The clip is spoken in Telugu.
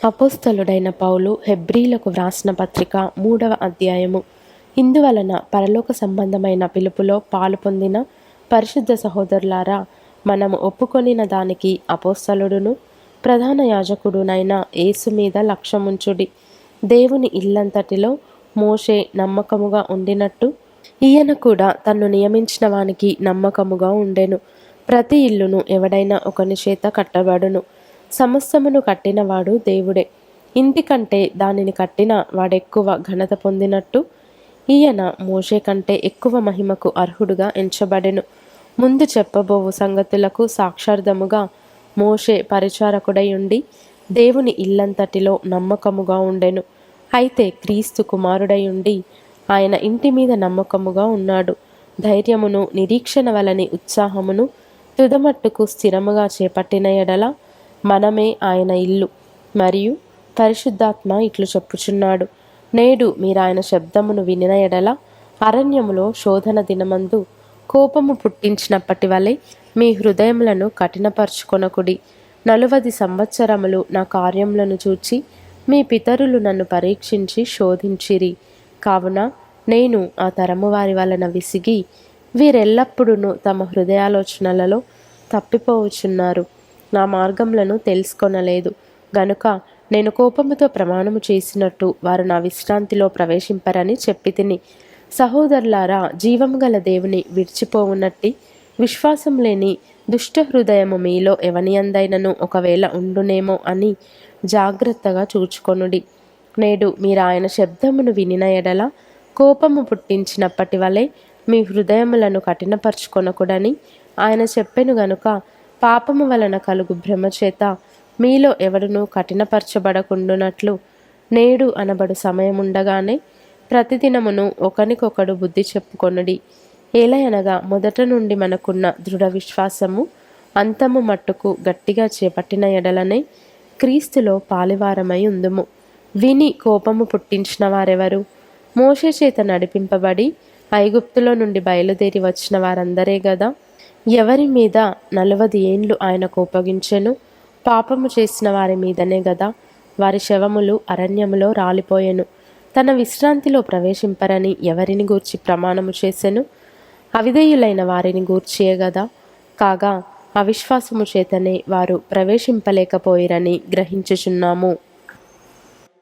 అపోస్తలుడైన పౌలు హెబ్రీలకు వ్రాసిన పత్రిక 3వ అధ్యాయము. ఇందువలన పరలోక సంబంధమైన పిలుపులో పాలు పొందిన పరిశుద్ధ సహోదరులారా, మనము ఒప్పుకొనిన దానికి అపోస్తలుడును ప్రధాన యాజకుడునైన యేసు మీద లక్ష్యముంచుడి. దేవుని ఇల్లంతటిలో మోషే నమ్మకముగా ఉండినట్టు ఈయన కూడా తన్ను నియమించిన వానికి నమ్మకముగా ఉండెను. ప్రతి ఇల్లును ఎవడైనా ఒకని చేత కట్టబడును. సమస్తమును కట్టినవాడు దేవుడే. ఇంటి కంటే దానిని కట్టిన వాడెక్కువ ఘనత పొందినట్టు ఈయన మోషే కంటే ఎక్కువ మహిమకు అర్హుడుగా ఎంచబడెను. ముందు చెప్పబోవు సంగతులకు సాక్షార్థముగా మోషే పరిచారకుడై ఉండి దేవుని ఇల్లంతటిలో నమ్మకముగా ఉండెను. అయితే క్రీస్తు కుమారుడై ఉండి ఆయన ఇంటి మీద నమ్మకముగా ఉన్నాడు. ధైర్యమును నిరీక్షణ వలని ఉత్సాహమును తుదమట్టుకు స్థిరముగా చేపట్టిన ఎడల మనమే ఆయన ఇల్లు. మరియు పరిశుద్ధాత్మ ఇట్లు చెప్పుచున్నాడు, నేడు మీరాయన శబ్దమును వినిన ఎడల అరణ్యములో శోధన దినమందు కోపము పుట్టించినప్పటి వలె మీ హృదయములను కఠినపరుచుకొనకుడి. 40 సంవత్సరములు నా కార్యములను చూచి మీ పితరులు నన్ను పరీక్షించి శోధించిరి. కావున నేను ఆ తరము వారి వలన విసిగి వీరెల్లప్పుడూ తమ హృదయాలోచనలలో తప్పిపోవచ్చున్నారు, నా మార్గములను తెలుసుకొనలేదు గనుక నేను కోపముతో ప్రమాణము చేసినట్టు వారు నా విశ్రాంతిలో ప్రవేశింపరని చెప్పి తిని. సహోదరులారా, జీవము గల దేవుని విడిచిపోవునట్టి విశ్వాసం లేని దుష్ట హృదయము మీలో ఎవనియందైనను ఒకవేళ ఉండునేమో అని జాగ్రత్తగా చూచుకొనుడి. నేడు మీరు ఆయన శబ్దమును వినిన ఎడల కోపము పుట్టించినప్పటి వలె మీ హృదయములను కఠినపరుచుకొనకుడని ఆయన చెప్పెను గనుక పాపము వలన కలుగు భ్రమ చేత మీలో ఎవడునూ కఠినపరచబడకుండునట్లు నేడు అనబడు సమయముండగానే ప్రతిదినమును ఒకనికొకడు బుద్ధి చెప్పుకొనుడి. ఏలయనగా మొదట నుండి మనకున్న దృఢ విశ్వాసము అంతము మట్టుకు గట్టిగా చేపట్టిన ఎడలనే క్రీస్తులో పాలివారమై ఉందుము. విని కోపము పుట్టించిన వారెవరు? మోషే చేత నడిపింపబడి ఐగుప్తులో నుండి బయలుదేరి వచ్చిన వారందరే గదా. ఎవరి మీద 40 ఏండ్లు ఆయన కోపగించెను? పాపము చేసిన వారి మీదనే గదా. వారి శవములు అరణ్యములో రాలిపోయెను. తన విశ్రాంతిలో ప్రవేశింపరని ఎవరిని గూర్చి ప్రమాణము చేసెను? అవిధేయులైన వారిని గూర్చియే గదా. కాగా అవిశ్వాసము చేతనే వారు ప్రవేశింపలేకపోయిరని గ్రహించుచున్నాము.